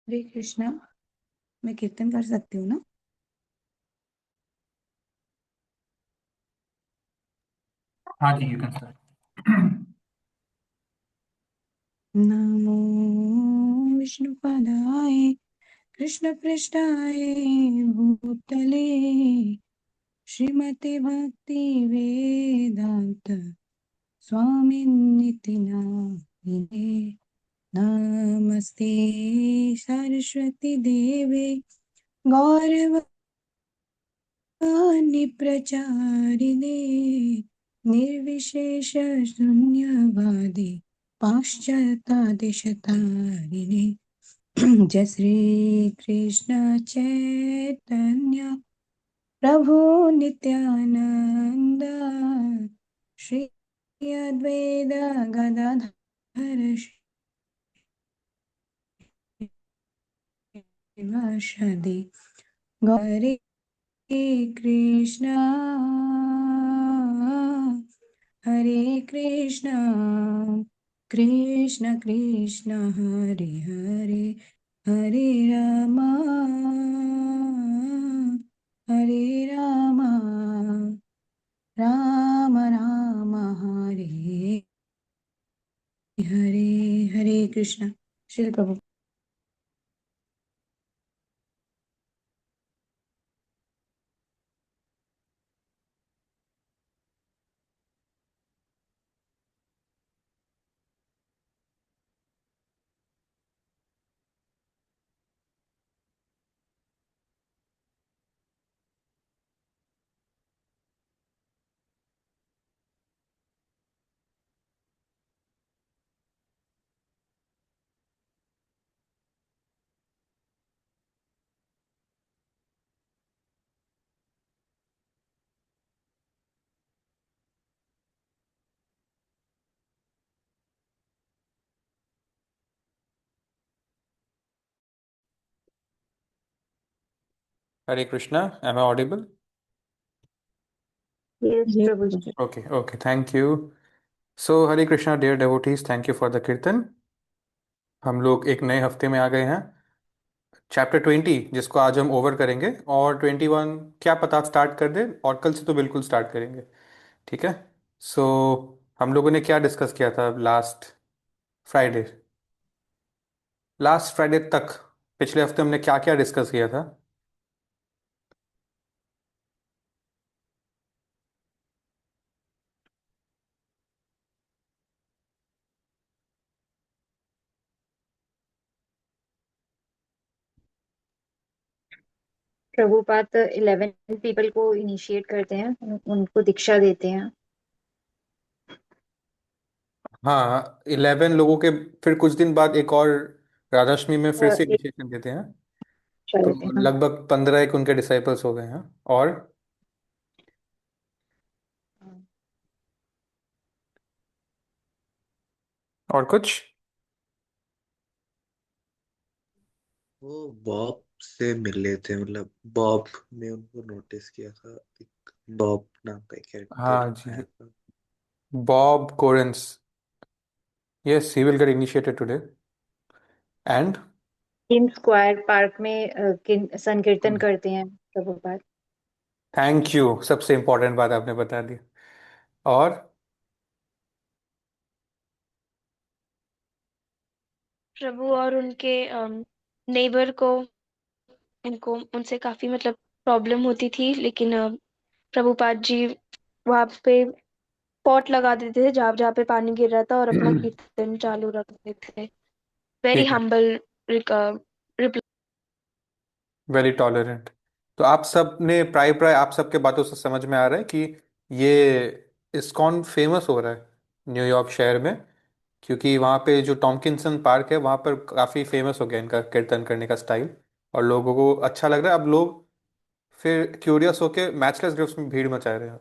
हरे कृष्णा। मैं कीर्तन कर सकती हूँ ना? हाँ जी, यू कैन स्टार्ट। नमो विष्णुपादाय कृष्णपृष्ठाय भूतले श्रीमते भक्ति वेदांत स्वामिन्निति नामिने। नमस्ते सरस्वती देवे गौरवाणी प्रचारिणे निर्विशेष शून्यवादी पाश्चात्य जय श्री कृष्ण चैतन्य प्रभु नित्यानंद श्री अद्वैत गदाधर शिवासादि गौरी कृष्णा हरे कृष्णा कृष्ण कृष्ण हरे हरे हरे रामा हरे रामा राम राम हरे हरे। हरे कृष्णा। श्री प्रभु। Hare Krishna, am I audible? Yes, जय Prabhuji. प्रभु। Okay okay, thank you. So Hare Krishna dear devotees, thank you for the kirtan. हम लोग एक नए हफ्ते में आ गए हैं। चैप्टर 20 जिसको आज हम ओवर करेंगे, और 21 क्या पता स्टार्ट कर दे, और कल से तो बिल्कुल स्टार्ट करेंगे। ठीक है। सो हम लोगों ने क्या डिस्कस किया था फ्राइडे लास्ट फ्राइडे तक? पिछले हफ्ते हमने क्या क्या डिस्कस किया था? प्रभुपाद 11 पीपल को इनिशिएट करते हैं, उनको दीक्षा देते हैं। हाँ, 11 लोगों के। फिर कुछ दिन बाद एक और राधाष्टमी में फिर से एक इनिशिएशन देते हैं। दीक्षा तो देते हैं, हाँ। लगभग 15 एक उनके डिसाइपल्स हो गए हैं। और और कुछ? वो बॉब से मिले थे, मतलब बॉब ने उनको नोटिस किया था। एक बॉब नाम का एक कैरेक्टर हाँ आया जी, था। Bob coherence. Yes, he will get initiated today. And team square park में संकीर्तन करते हैं प्रभुपाद। थैंक यू, सबसे इम्पोर्टेंट बात आपने बता दी। और प्रभु और उनके नेबर को इनको उनसे काफी मतलब प्रॉब्लम होती थी, लेकिन प्रभुपाद जी वहां पे पॉट लगा देते थे जहाँ जहाँ पे पानी गिर रहा था और अपना कीर्तन चालू रख देते थे। वेरी ठीक है, हम्बल रिप्लाई। Very tolerant. तो आप सब ने प्राय प्राय आप सबके बातों से समझ में आ रहा है कि ये इस्कॉन फेमस हो रहा है न्यूयॉर्क शहर में, क्योंकि वहाँ पे जो टॉम्किंसन पार्क है वहाँ पर काफ़ी फेमस हो गया इनका कीर्तन करने का स्टाइल। और लोगों को अच्छा लग रहा है। अब लोग फिर क्यूरियस होके मैचलेस ग्रुप्स में भीड़ मचा रहे हैं।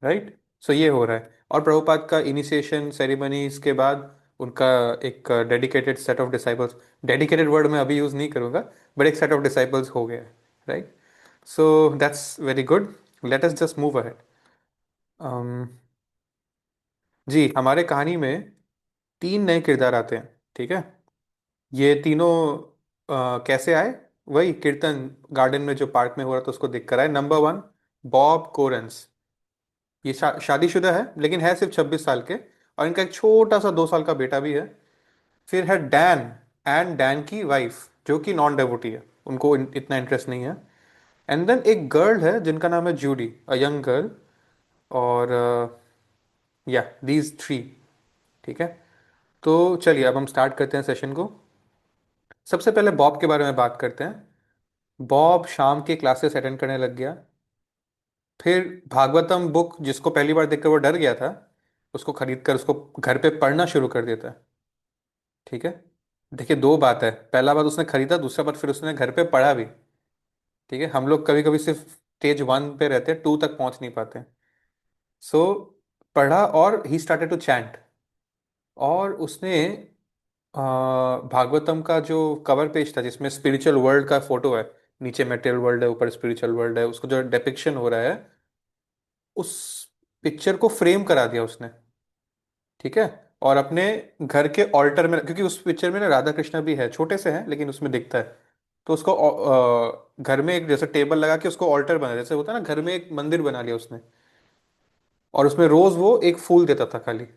राइट। सो ये हो रहा है। और प्रभुपाद का इनिशिएशन सेरेमनीज के बाद उनका एक dedicated set of disciples, dedicated word मैं अभी यूज़ नहीं करूँगा, बट एक सेट ऑफ डिसाइपल्स हो गया है। Right. So that's very good. Let us just move ahead. जी, हमारे कहानी में तीन नए किरदार आते हैं। ठीक है। ये तीनों कैसे आए? वही कीर्तन गार्डन में जो पार्क में हो रहा था उसको देख कर आए। Number one, Bob coherence. ये शादीशुदा है लेकिन है सिर्फ 26 साल के, और इनका एक छोटा सा 2 साल का बेटा भी है। फिर है डैन, एंड डैन की वाइफ जो कि नॉन डेवोटी है, उनको इतना इंटरेस्ट नहीं है। एंड देन एक गर्ल है जिनका नाम है जूडी, अ यंग गर्ल। और या दीज थ्री। ठीक है, तो चलिए अब हम स्टार्ट करते हैं सेशन को। सबसे पहले बॉब के बारे में बात करते हैं। बॉब शाम के क्लासेस अटेंड करने लग गया। फिर भागवतम बुक, जिसको पहली बार देखकर वो डर गया था, उसको खरीद कर उसको घर पे पढ़ना शुरू कर देता है। ठीक है, देखिए दो बात है, पहला बात उसने खरीदा, दूसरा बात फिर उसने घर पे पढ़ा भी। ठीक है, हम लोग कभी कभी सिर्फ स्टेज 1 पे रहते हैं, 2 तक पहुंच नहीं पाते। सो पढ़ा, और ही स्टार्टेड टू चैंट। और उसने भागवतम का जो कवर पेज था जिसमें स्पिरिचुअल वर्ल्ड का फोटो है, नीचे मेटेरियल वर्ल्ड है, ऊपर स्पिरिचुअल वर्ल्ड है, उसको जो डिपिक्शन हो रहा है, उस पिक्चर को फ्रेम करा दिया उसने। ठीक है, और अपने घर के ऑल्टर में, क्योंकि उस पिक्चर में ना राधा कृष्णा भी है, छोटे से हैं लेकिन उसमें दिखता है। तो उसको घर में एक जैसे टेबल लगा के उसको ऑल्टर बना, जैसे होता है ना, घर में एक मंदिर बना लिया उसने। और उसमें रोज वो एक फूल देता था खाली,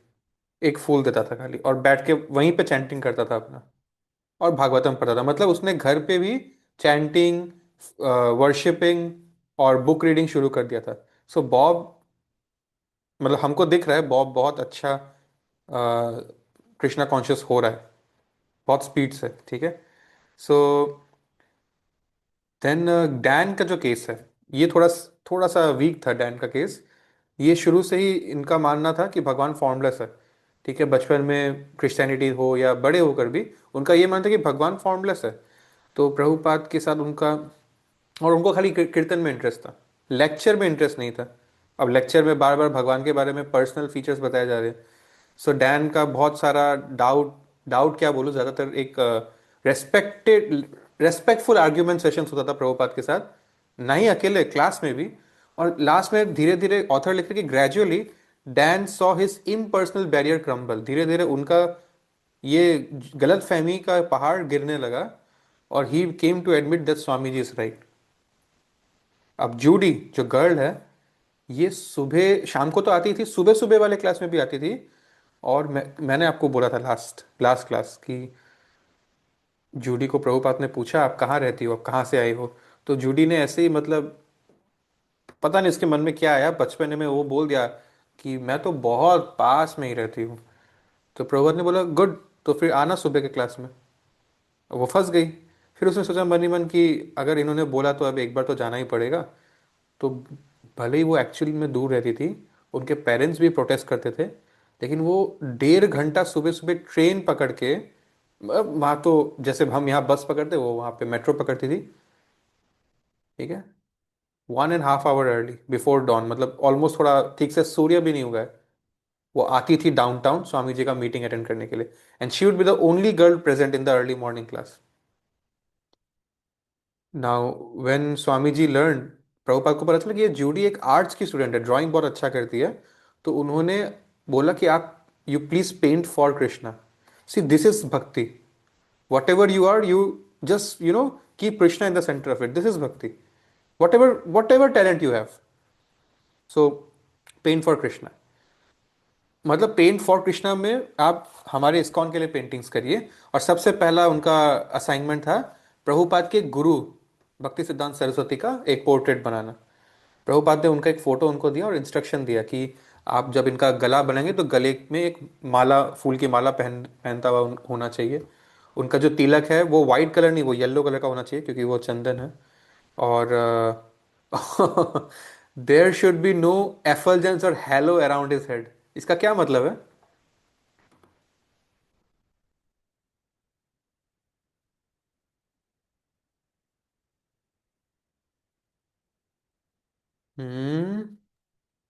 एक फूल देता था खाली, और बैठ के वहीं पे चैंटिंग करता था अपना, और भागवतम पढ़ता था। मतलब उसने घर पे भी चैंटिंग, वर्शिपिंग और बुक रीडिंग शुरू कर दिया था। सो बॉब, मतलब हमको दिख रहा है बॉब बहुत अच्छा कृष्णा कॉन्शियस हो रहा है, बहुत स्पीड से। ठीक है, सो देन डैन का जो केस है, ये थोड़ा थोड़ा सा वीक था डैन का केस। ये शुरू से ही इनका मानना था कि भगवान फॉर्मलेस है। ठीक है, बचपन में क्रिश्चियनिटी हो या बड़े होकर भी उनका ये मानना था कि भगवान फॉर्मलेस है। तो प्रभुपाद के साथ उनका, और उनको खाली कीर्तन में इंटरेस्ट था, लेक्चर में इंटरेस्ट नहीं था। अब लेक्चर में बार बार भगवान के बारे में पर्सनल फीचर्स बताए जा रहे हैं। सो डैन का बहुत सारा डाउट, डाउट क्या बोलूँ, ज़्यादातर एक रेस्पेक्टेड रेस्पेक्टफुल आर्ग्यूमेंट सेशंस होता था प्रभुपाद के साथ, ना ही अकेले, क्लास में भी। और लास्ट में धीरे धीरे ऑथर लिखते कि gradually Dan saw his impersonal barrier crumble, धीरे धीरे उनका ये गलत फहमी का पहाड़ गिरने लगा, और he came to admit that Swami ji is right. अब जूडी जो गर्ल है, ये सुबह शाम को तो आती थी, सुबह सुबह वाले क्लास में भी आती थी। और मैंने आपको बोला था लास्ट क्लास कि जूडी को प्रभुपाद ने पूछा आप कहाँ रहती हो, आप कहाँ से आई हो। तो जूडी ने ऐसे ही, मतलब पता नहीं उसके मन में क्या आया, बचपन में वो बोल दिया कि मैं तो बहुत पास में ही रहती हूँ। तो प्रभुपाद ने बोला गुड, तो फिर आना सुबह के क्लास में। वो फंस गई। फिर उसने सोचा मन ही मन कि अगर इन्होंने बोला तो अब एक बार तो जाना ही पड़ेगा। तो भले ही वो एक्चुअली में दूर रहती थी, उनके पेरेंट्स भी प्रोटेस्ट करते थे, लेकिन वो 1.5 घंटा सुबह सुबह ट्रेन पकड़ के, वहाँ तो जैसे हम यहाँ बस पकड़ते, वो वहाँ पे मेट्रो पकड़ती थी। ठीक है, 1.5 आवर अर्ली बिफोर डॉन, मतलब ऑलमोस्ट, थोड़ा ठीक से सूर्य भी नहीं उगा है, वो आती थी डाउनटाउन स्वामी जी का मीटिंग अटेंड करने के लिए। And she would be the only girl present in the early morning class. Now when Swami ji learn, Prabhupada को पता चला कि ये जूडी एक आर्ट्स की स्टूडेंट है, ड्राइंग बहुत अच्छा करती है। तो उन्होंने बोला कि आप, you please paint for Krishna. See this is bhakti, whatever you are, you just keep Krishna in the centre of it, this is bhakti, whatever talent you have, so paint for Krishna. मतलब पेंट फॉर कृष्णा में आप हमारे ISKCON के लिए paintings करिए। और सबसे पहला उनका असाइनमेंट था प्रभुपाद के गुरु भक्ति सिद्धांत सरस्वती का एक पोर्ट्रेट बनाना। प्रभुपाद ने उनका एक फोटो उनको दिया और इंस्ट्रक्शन दिया कि आप जब इनका गला बनाएंगे तो गले में एक माला, फूल की माला पहनता हुआ होना चाहिए। उनका जो तिलक है वो वाइट कलर नहीं, वो येलो कलर का होना चाहिए क्योंकि वो चंदन है। और देयर शुड बी नो एफल्जेंस और हैलो अराउंड हिज हेड। इसका क्या मतलब है?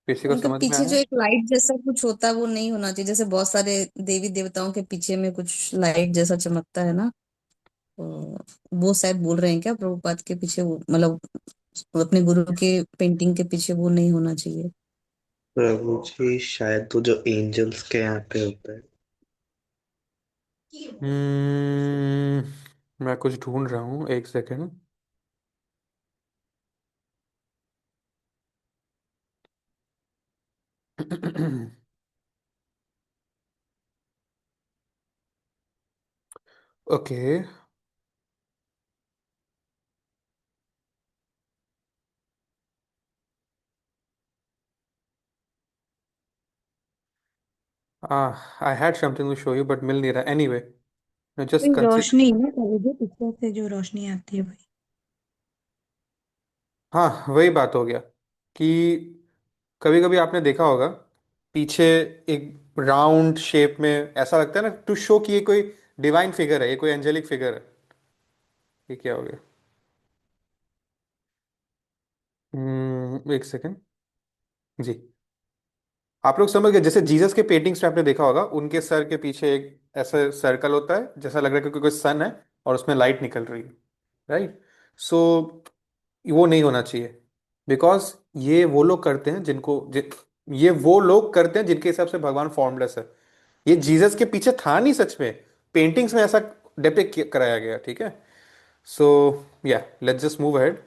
किसी को उनके समझ में पीछे आया? जो एक लाइट जैसा कुछ होता है वो नहीं होना चाहिए, जैसे बहुत सारे देवी देवताओं के पीछे में कुछ लाइट जैसा चमकता है ना, तो वो शायद बोल रहे हैं क्या प्रभुपाद के पीछे वो, मतलब अपने गुरु के पेंटिंग के पीछे वो नहीं होना चाहिए। प्रभु जी शायद वो जो एंजल्स के यहाँ पे होता है। हम्म मैं कुछ ढूंढ रहा हूँ, एक second. Okay. I had something to show you but मिल नहीं रहा, एनीवे जस्ट वही कंसिडर। रोशनी ना, कभी भी पिक्चर से जो रोशनी आती है वही। हाँ, वही बात हो गया कि कभी कभी आपने देखा होगा पीछे एक राउंड शेप में ऐसा लगता है ना, टू शो कि ये कोई डिवाइन फिगर है, ये कोई एंजेलिक फिगर है। ये क्या हो गया? एक सेकेंड। जी। आप लोग समझ गए, जैसे जीसस के पेंटिंग्स में आपने देखा होगा उनके सर के पीछे एक ऐसा सर्कल होता है, जैसा लग रहा है कि कोई सन है और उसमें लाइट निकल रही है, राइट? सो वो नहीं होना चाहिए, बिकॉज ये वो लोग करते हैं जिनके हिसाब से भगवान फॉर्मलेस है। ये जीसस के पीछे था नहीं सच में, पेंटिंग्स में ऐसा डिपिक्ट कराया गया, ठीक है? सो या लेट्स जस्ट मूव अहेड।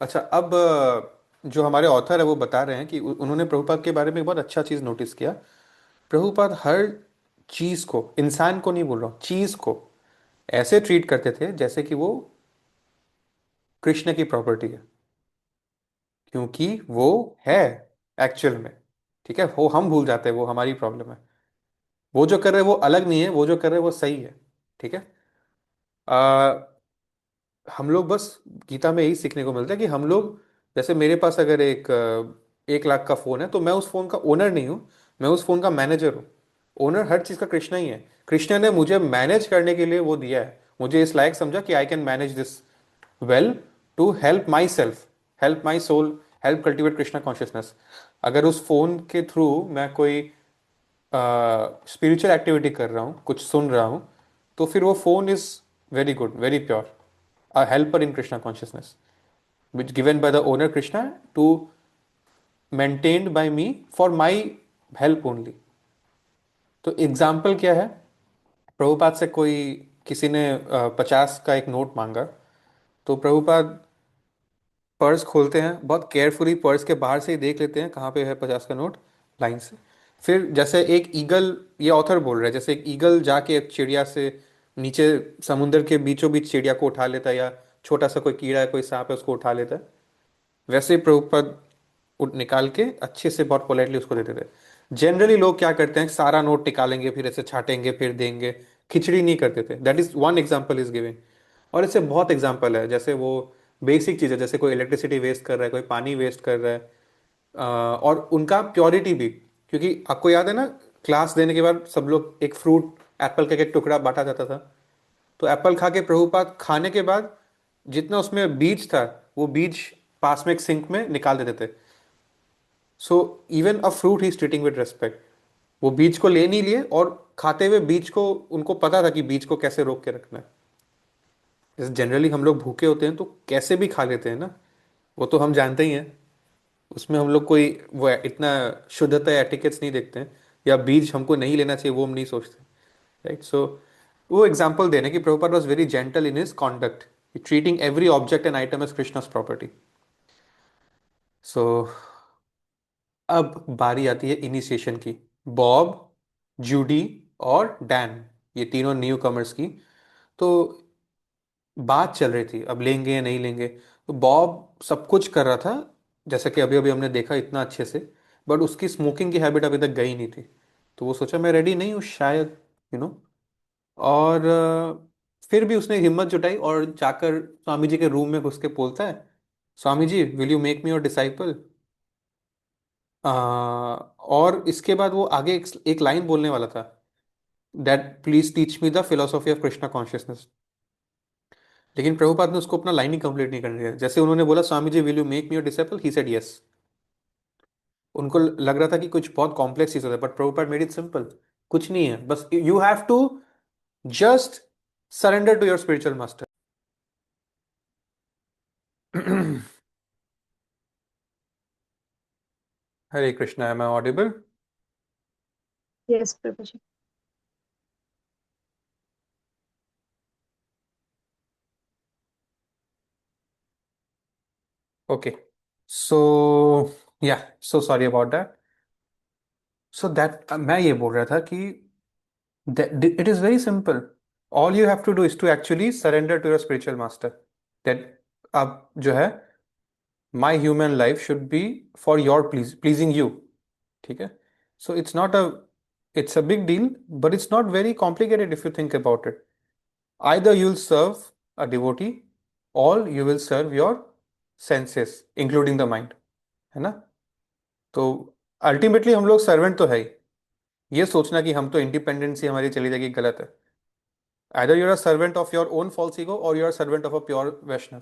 अच्छा, अब जो हमारे ऑथर है वो बता रहे हैं कि उन्होंने प्रभुपाद के बारे में एक बहुत अच्छा चीज़ नोटिस किया। प्रभुपाद हर चीज़ को, इंसान को नहीं बोल रहा हूँ, चीज़ को ऐसे ट्रीट करते थे जैसे कि वो कृष्ण की प्रॉपर्टी है, क्योंकि वो है एक्चुअल में। ठीक है, वो हम भूल जाते हैं, वो हमारी प्रॉब्लम है। वो जो कर रहे हैं वो अलग नहीं है, वो जो कर रहे हैं वो सही है। ठीक है। आ, हम लोग बस गीता में यही सीखने को मिलता है कि हम लोग, जैसे मेरे पास अगर 1 लाख का फोन है तो मैं उस फोन का ओनर नहीं हूँ, मैं उस फोन का मैनेजर हूँ। ओनर हर चीज का कृष्णा ही है। कृष्ण ने मुझे मैनेज करने के लिए वो दिया है, मुझे इस लायक समझा कि I can manage this well, to help myself, help my soul, help cultivate Krishna consciousness. अगर उस फोन के थ्रू मैं कोई स्पिरिचुअल एक्टिविटी कर रहा हूँ, कुछ सुन रहा हूँ, तो फिर वो phone is very good, very pure, a helper in Krishna consciousness, which given by the owner Krishna to maintained by me for my help only। तो एग्जाम्पल क्या है? प्रभुपाद से कोई, किसी ने 50 का एक नोट मांगा, तो प्रभुपाद पर्स खोलते हैं, बहुत केयरफुली पर्स के बाहर से ही देख लेते हैं कहाँ पे है 50 का नोट, लाइन से। फिर जैसे एक ईगल, ये ऑथर बोल रहे हैं, जैसे एक ईगल जाके एक चिड़िया से नीचे समुद्र के बीचों बीच चिड़िया को उठा लेता है, या छोटा सा कोई कीड़ा है, कोई सांप है, उसको उठा लेता है, वैसे ही प्रभुपद निकाल के अच्छे से बहुत पोलाइटली उसको देते थे। जनरली लोग क्या करते हैं, सारा नोट निकालेंगे, फिर ऐसे छाटेंगे, फिर देंगे। खिचड़ी नहीं करते थे। That is one example is giving. और ऐसे बहुत एग्जाम्पल है, जैसे वो बेसिक चीज़ है, जैसे कोई इलेक्ट्रिसिटी वेस्ट कर रहा है, कोई पानी वेस्ट कर रहा है, और उनका प्योरिटी भी। क्योंकि आपको याद है ना, क्लास देने के बाद सब लोग एक फ्रूट, एप्पल का एक टुकड़ा बांटा जाता था। तो एप्पल खा के प्रभुपाद खाने के बाद जितना उसमें बीज था, वो बीज पास में एक सिंक में निकाल देते थे। So even a fruit he is treating with respect. वो बीज को ले नहीं लिए, और खाते हुए बीज को, उनको पता था कि बीज को कैसे रोक के रखना है। जैसे जनरली हम लोग भूखे होते हैं तो कैसे भी खा लेते हैं ना, वो तो हम जानते ही हैं। उसमें हम लोग कोई वो इतना शुद्धता या एटिकेट्स नहीं देखते हैं, या बीज हमको नहीं लेना चाहिए वो हम नहीं सोचते, राइट? सो वो एग्जाम्पल देने की Prabhupada was very gentle in his conduct, treating every object and item as Krishna's property. So अब बारी आती है इनिशिएशन की। बॉब, जूडी और डैन, ये तीनों न्यू कमर्स की। तो बात चल रही थी अब लेंगे या नहीं लेंगे। तो बॉब सब कुछ कर रहा था, जैसा कि अभी अभी हमने देखा इतना अच्छे से, बट उसकी स्मोकिंग की हैबिट अभी तक गई नहीं थी। तो वो सोचा मैं रेडी नहीं हूँ शायद, यू नो। और फिर भी उसने हिम्मत जुटाई और जाकर स्वामी जी के रूम में घुस के बोलता है, Swami ji will you make me your disciple. और इसके बाद वो आगे एक लाइन बोलने वाला था, that please teach me the philosophy of Krishna consciousness. लेकिन प्रभुपाद ने उसको अपना लाइन ही कंप्लीट नहीं करने दिया। जैसे उन्होंने बोला, Swami ji will you make me your disciple, he said yes. उनको लग रहा था कि कुछ बहुत कॉम्प्लेक्स चीज होता है, but Prabhupada made it simple. कुछ नहीं है, बस you have to just surrender to your spiritual master. Hare Krishna, am I audible? Yes प्रभु जी। Okay, so yeah, so sorry about that. So that मैं ये बोल रहा था कि it is very simple. All you have to do is to actually surrender to your spiritual master, that अब जो है my human life should be for your pleasing you. ठीक है, so it's a big deal, but it's not very complicated if you think about it. Either you'll serve a devotee or you will serve your senses, including the mind, है ना? तो ultimately हम लोग servant तो है ही। ये सोचना कि हम तो इंडिपेंडेंसी हमारी चली जाएगी, गलत है। Either you're a servant of your own false ego or you're a servant of a pure Vaishnav.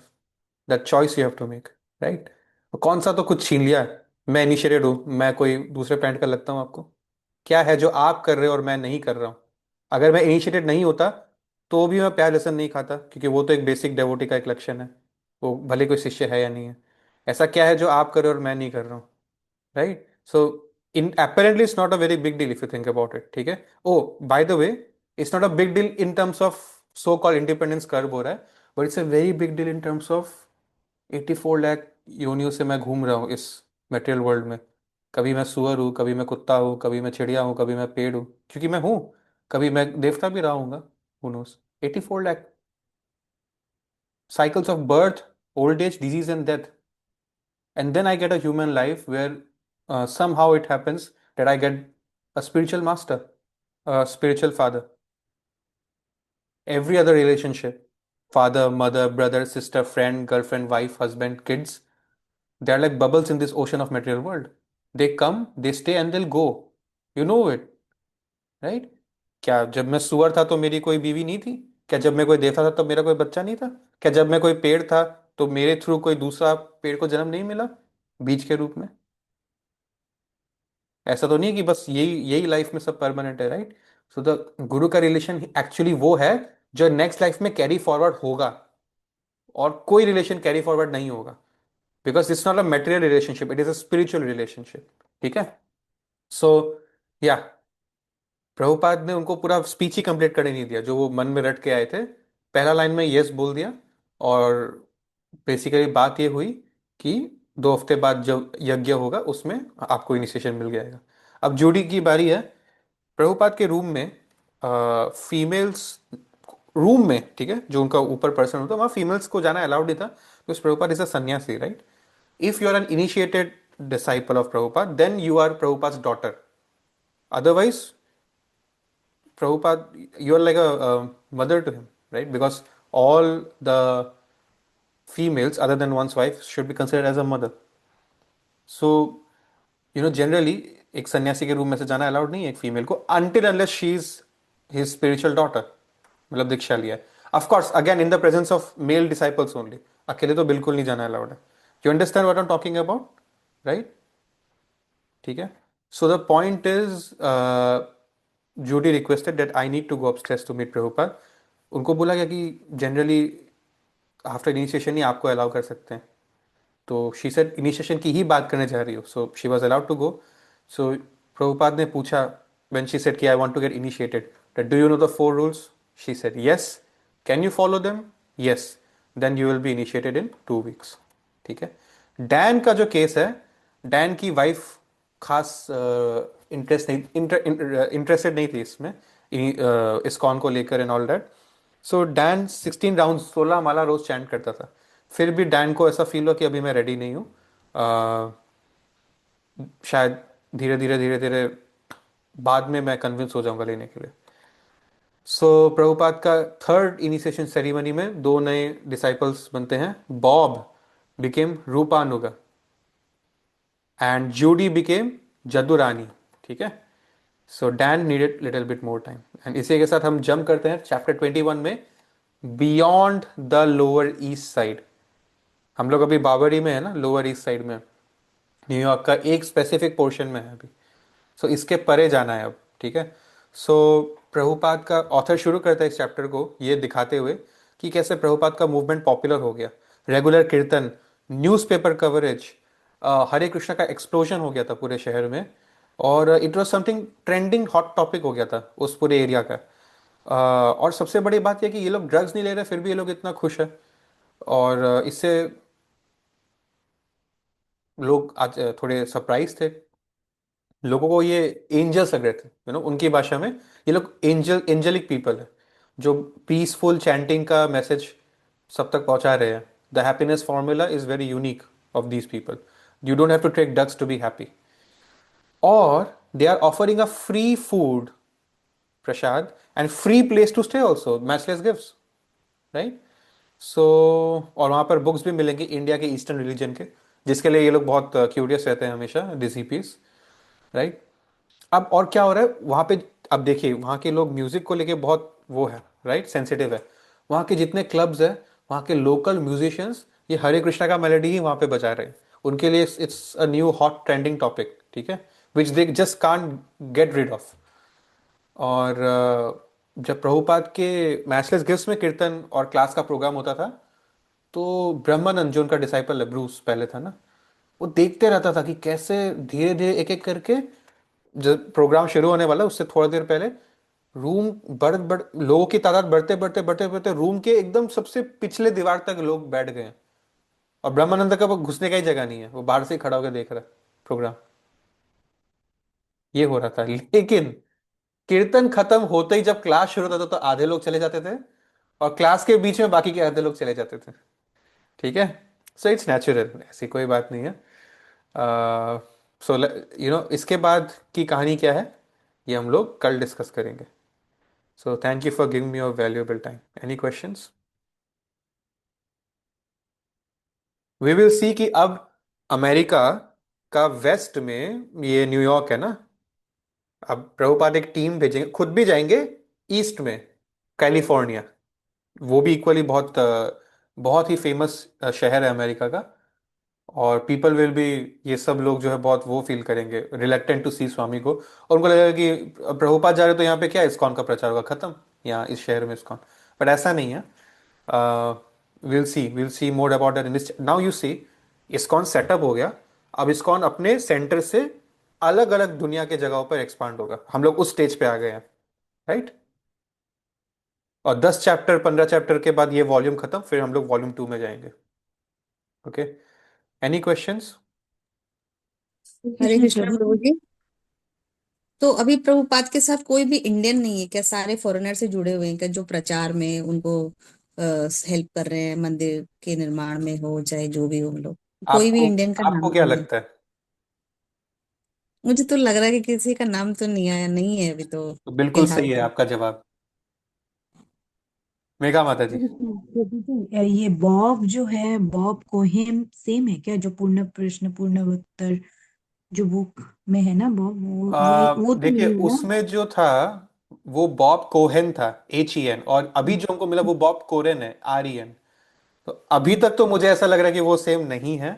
That choice you have to make, right? तो कौन सा तो कुछ छीन लिया है? मैं इनिशिएटेड हूँ, मैं कोई दूसरे प्लानट का लगता हूँ आपको? क्या है जो आप कर रहे हो और मैं नहीं कर रहा हूँ? अगर मैं इनिशिएटेड नहीं होता तो भी मैं प्यार लहसुन नहीं खाता, क्योंकि वो तो एक बेसिक डेवोटी का एक लक्षण है, वो भले कोई शिष्य है या नहीं है। ऐसा क्या है जो आप कर रहे हो और मैं नहीं कर रहा हूँ? Right, so in apparently it's not a very big deal if you think about it, ठीक है? Oh by the way, it's not a big deal in terms of so called independence curve हो रहा है, but it's a very big deal in terms of 84 lakh योनियों से मैं घूम रहा हूँ इस मटेरियल वर्ल्ड में। कभी मैं सुअर हूँ, कभी मैं कुत्ता हूँ, कभी मैं चिड़िया हूँ, कभी मैं पेड़ हूँ, क्योंकि मैं हूँ। कभी मैं देवता भी रहा हूँगा, who knows. 84 lakh cycles of birth, old age, disease and death, and then I get a human life where somehow it happens that I get a spiritual master, a spiritual father. Every other relationship, father, mother, brother, sister, friend, girlfriend, wife, husband, kids, they are like bubbles in this ocean of material world. They come, they stay and they'll go. You know it, right? क्या जब मैं सुअर था तो मेरी कोई बीवी नहीं थी? क्या जब मैं कोई देवता था तो मेरा कोई बच्चा नहीं था? क्या जब मैं कोई पेड़ था तो मेरे थ्रू कोई दूसरा पेड़ को जन्म नहीं मिला बीज के रूप में? ऐसा तो नहीं है कि बस यही यही लाइफ में सब परमानेंट है, राइट? सो द गुरु का रिलेशन एक्चुअली वो है जो नेक्स्ट लाइफ में कैरी फॉरवर्ड होगा, और कोई रिलेशन कैरी फॉरवर्ड नहीं होगा, because it's not a material relationship, it is a spiritual relationship. ठीक है, सो या, प्रभुपाद ने उनको पूरा स्पीच ही कंप्लीट करने नहीं दिया जो वो मन में रट के आए थे। पहला लाइन में यस बोल दिया, और बेसिकली बात ये हुई कि 2 हफ्ते बाद जब यज्ञ होगा उसमें आपको इनिशिएशन मिल जाएगा। अब जूडी की बारी है। प्रभुपाद के रूम में फीमेल्स, रूम में, ठीक है, जो उनका ऊपर पर्सन होता है वहाँ फीमेल्स को जाना अलाउड नहीं था, because Prabhupada is a sannyasi, right? If you are an initiated disciple of Prabhupada, then you are Prabhupada's daughter. Otherwise, Prabhupada, you are like a mother to him, right? Because all the females, other than one's wife, should be considered as a mother. So, generally, एक सन्यासी के room में से जाना allowed नहीं है एक female को, until unless she is his spiritual daughter, मतलब दीक्षा लिया है। Of course again in the presence of male disciples only, अकेले तो बिल्कुल नहीं जाना अलाउड है। You understand what I am talking about, right? ठीक है, so the point is, Judy requested that I need to go upstairs to meet Prabhupada. उनको बोला गया कि जनरली आफ्टर इनिशिएशन ही आपको अलाउ कर सकते हैं। तो शी सेड इनिशिएशन की ही बात करने जा रही हो, so she was allowed to go. So Prabhupada ने पूछा, व्हेन शी सेड कि I want to get initiated, that do you know the 4 rules? She said yes. Can you follow them? Yes. Then you will be initiated in 2 weeks. ठीक है, Dan का जो case है, Dan की wife खास interested नहीं थी इसमें, इस्कॉन को लेकर and all that. So Dan 16 round, 16 माला रोज चैंट करता था। फिर भी डैन को ऐसा फील हुआ कि अभी मैं रेडी नहीं हूँ, शायद धीरे धीरे धीरे धीरे बाद में मैं कन्विंस हो जाऊंगा लेने के लिए। सो प्रभुपाद का थर्ड इनिशिएशन सेरेमनी में 2 नए डिसाइपल्स बनते हैं। Bob became Rupanuga and Judy became Jadurani. ठीक है, so Dan needed little bit more time, and इसी के साथ हम जंप करते हैं चैप्टर 21 में, beyond the lower east side. हम लोग अभी बाबरी में है ना, लोअर ईस्ट साइड में, न्यूयॉर्क का एक स्पेसिफिक पोर्शन में है अभी। सो इसके परे जाना है अब। ठीक है, सो प्रभुपाद का ऑथर शुरू करता है इस चैप्टर को ये दिखाते हुए कि कैसे प्रभुपाद का मूवमेंट पॉपुलर हो गया। रेगुलर कीर्तन, न्यूज़पेपर कवरेज, हरे कृष्णा का एक्सप्लोजन हो गया था पूरे शहर में, और it was something trending hot topic हो गया था उस पूरे एरिया का। और सबसे बड़ी बात यह कि ये लोग ड्रग्स नहीं ले रहे, फिर भी ये लोग इतना खुश है। और इससे लोग आज थोड़े सरप्राइज थे। लोगों को ये एंजल्स लग रहे थे, उनकी भाषा में ये लोग एंजलिक पीपल है, जो पीसफुल चैंटिंग का मैसेज सब तक पहुंचा रहे हैं। The happiness formula is very unique of these people. You don't have to take drugs to be happy. और they are offering a free food, prasad, and free place to stay also, matchless gifts, right. So और वहाँ पर books भी मिलेंगी India के eastern religion के, जिसके लिए ये लोग बहुत क्यूरियस रहते हैं हमेशा, डीसीपीस, राइट। अब और क्या हो रहा है वहाँ पे? अब देखिए वहाँ के लोग म्यूजिक को लेके बहुत वो है, राइट, सेंसिटिव है। वहाँ के जितने क्लब्स है, वहाँ के लोकल म्यूजिशियंस ये हरे कृष्णा का मेलोडी ही वहाँ पे बजा रहे हैं। उनके लिए it's a new hot trending topic, ठीक है, which they just can't get rid of. और जब प्रभुपाद के मैचलेस गिफ्ट्स में कीर्तन और क्लास का प्रोग्राम होता था, तो ब्रह्मानंद जो उनका डिसाइपल है, ब्रूस पहले था ना, वो देखते रहता था कि कैसे धीरे धीरे एक एक करके, जब प्रोग्राम शुरू होने वाला उससे थोड़ी देर पहले रूम बढ़ लोगों की तादाद बढ़ते बढ़ते बढ़ते बढ़ते रूम के एकदम सबसे पिछले दीवार तक लोग बैठ गए हैं। और ब्रह्मानंद का वो घुसने का ही जगह नहीं है, वो बाहर से ही खड़ा होकर देख रहा है प्रोग्राम। ये हो रहा था। लेकिन कीर्तन खत्म होते ही जब क्लास शुरू होता था तो आधे लोग चले जाते थे, और क्लास के बीच में बाकी के आधे लोग चले जाते थे, ठीक है। सो इट्स नेचुरल, ऐसी कोई बात नहीं है। सो इसके बाद की कहानी क्या है, ये हम लोग कल डिस्कस करेंगे। So thank you for giving me your valuable time. Any questions? We will see कि अब अमेरिका का वेस्ट में, ये न्यूयॉर्क है ना, अब प्रभुपाद एक टीम भेजेंगे, खुद भी जाएंगे ईस्ट में, कैलिफोर्निया। वो भी इक्वली बहुत ही फेमस शहर है अमेरिका का। और पीपल विल बी, ये सब लोग जो है बहुत वो फील करेंगे, रिलेक्टेंट टू सी स्वामी को। और उनको लगेगा कि प्रभुपाद जा रहे तो यहाँ पे क्या इस्कॉन का प्रचार होगा, खत्म यहाँ इस शहर में इस्कॉन। बट ऐसा नहीं है। Will see more about that in this. Now you see, ISKCON setup हो गया। अब इस्कॉन अपने सेंटर से अलग अलग दुनिया के जगहों पर एक्सपांड होगा। हम लोग उस स्टेज पे आ गए हैं, राइट। और 10 चैप्टर 15 चैप्टर के बाद ये वॉल्यूम खत्म, फिर हम लोग वॉल्यूम 2 में जाएंगे। Okay, any questions? Hare Krishna Krishna प्रभु। प्रभु जी। तो अभी प्रभुपाद के साथ कोई भी इंडियन नहीं है क्या? सारे फॉरेनर से जुड़े हुए हैं क्या, जो प्रचार में उनको हेल्प कर रहे हैं, मंदिर के निर्माण में हो चाहे जो भी हो, हम लोग कोई भी आपको इंडियन का नाम आपको क्या नहीं है? लगता है? मुझे तो लग रहा है कि किसी का नाम तो नहीं आया, नहीं है अभी तो तो बिल्कुल फिलहाल सही है तो। आपका जवाब, मेघा माता जी। प्रभु जी, ये बॉब जो है, बॉब कोहेन सेम है क्या, जो पूर्ण प्रश्न पूर्ण उत्तर जो बुक में है ना, बॉब वो तो देखिए नहीं है ना? उसमें जो था वो बॉब कोहेन था, Hen, और अभी जो हमको मिला वो बॉब कोरेन है, Ren। तो अभी तक तो मुझे ऐसा लग रहा है कि वो सेम नहीं है।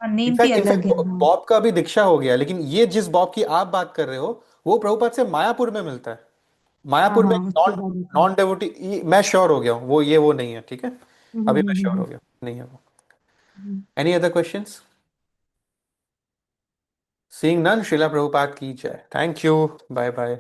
नेम भी इनफैक्ट अलग इनफैक्ट है, हाँ। बॉब का अभी दीक्षा हो गया, लेकिन ये जिस बॉब की आप बात कर रहे हो वो प्रभुपाद से मायापुर में मिलता है। हाँ मायापुर में हाँ, उसके नॉन बाद नॉन डेवोटी, मैं श्योर हो गया हूँ वो नहीं है, ठीक है। हम्म अभी हम्म मैं हम्म श्योर हम्म, हो गया, नहीं है वो। Hmm. Any other questions? Seeing none, Shrila Prabhupada की जय। Thank you, bye bye.